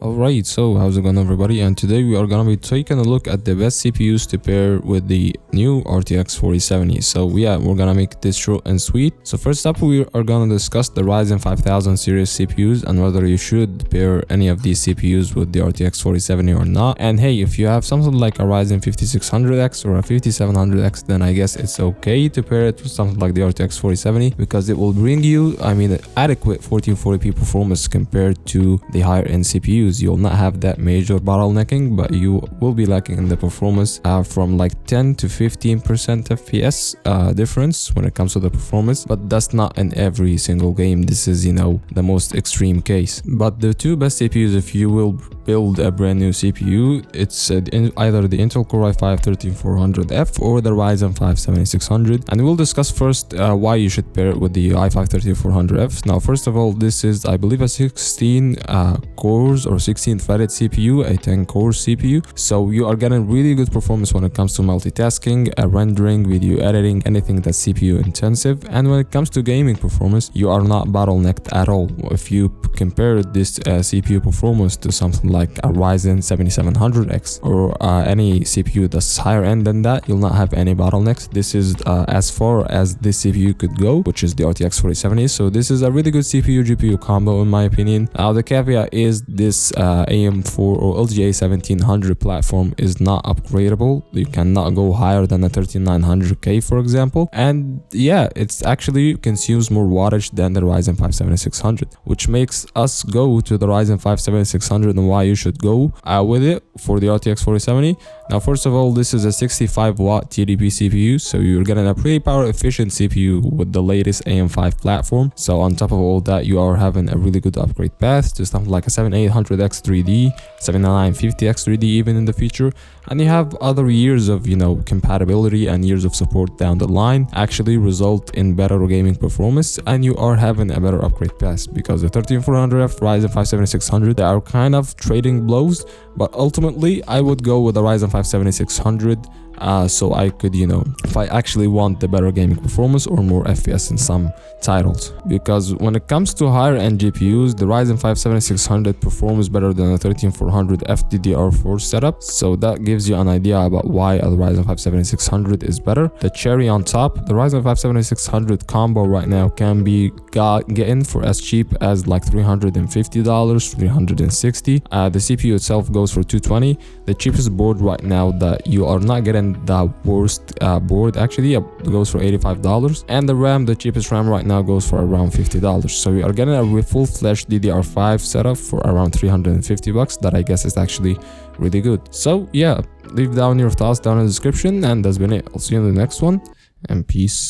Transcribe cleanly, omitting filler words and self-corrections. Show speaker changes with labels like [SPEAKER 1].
[SPEAKER 1] Alright, so how's it going everybody, and today we are gonna be taking a look at the best CPUs to pair with the new RTX 4070. So yeah, we're gonna make this short and sweet. So first up, we are gonna discuss the Ryzen 5000 series CPUs and whether you should pair any of these CPUs with the RTX 4070 or not. And hey, if you have something like a Ryzen 5600X or a 5700X, then I guess it's okay to pair it with something like the RTX 4070 because it will bring you, adequate 1440p performance compared to the higher end CPUs. You'll not have that major bottlenecking, but you will be lacking in the performance from like 10 to 15% FPS difference when it comes to the performance. But that's not in every single game. This is, the most extreme case. But the two best CPUs, if you will build a brand new CPU, it's either the Intel Core i5-13400F or the Ryzen 5 7600. And we'll discuss first why you should pair it with the i5-13400F. Now, first of all, this is, I believe, a 16 cores or 16 threaded CPU, a 10 core CPU. So you are getting really good performance when it comes to multitasking, rendering, video editing, anything that's CPU intensive. And when it comes to gaming performance, you are not bottlenecked at all. If you compare this CPU performance to something like a Ryzen 7700X or any CPU that's higher end than that, you'll not have any bottlenecks. This is as far as this CPU could go, which is the RTX 4070. So this is a really good CPU GPU combo in my opinion. The caveat is this AM4 or LGA 1700 platform is not upgradable. You cannot go higher than a 13900K, for example. And yeah, it's actually consumes more wattage than the Ryzen 5 7600, which makes us go to the Ryzen 5 7600 and why you should go with it for the RTX 4070. Now, first of all, this is a 65 watt TDP CPU, so you're getting a pretty power efficient CPU with the latest AM5 platform. So on top of all that, you are having a really good upgrade path to something like a 7800X3D, 7950X3D even in the future. And you have other years of compatibility and years of support down the line actually result in better gaming performance, and you are having a better upgrade path because the 13400F, Ryzen 5 7600, they are kind of trading blows. But ultimately I would go with the Ryzen 5 7600 so I could, if I actually want the better gaming performance or more FPS in some titles. Because when it comes to higher end GPUs, the Ryzen 5 7600 performs better than the 13400F DDR4 setup. So that gives you an idea about why the Ryzen 5 7600 is better. The cherry on top, the Ryzen 5 7600 combo right now can be getting for as cheap as like $350, $360. The CPU itself goes for $220. The cheapest board right now that you are not getting the worst board actually goes for $85, and the RAM, the cheapest RAM right now, goes for around $50. So we are getting a full-fledged DDR5 setup for around $350 that I guess is actually really good. So yeah, leave down your thoughts down in the description, and that's been it. I'll see you in the next one, and peace.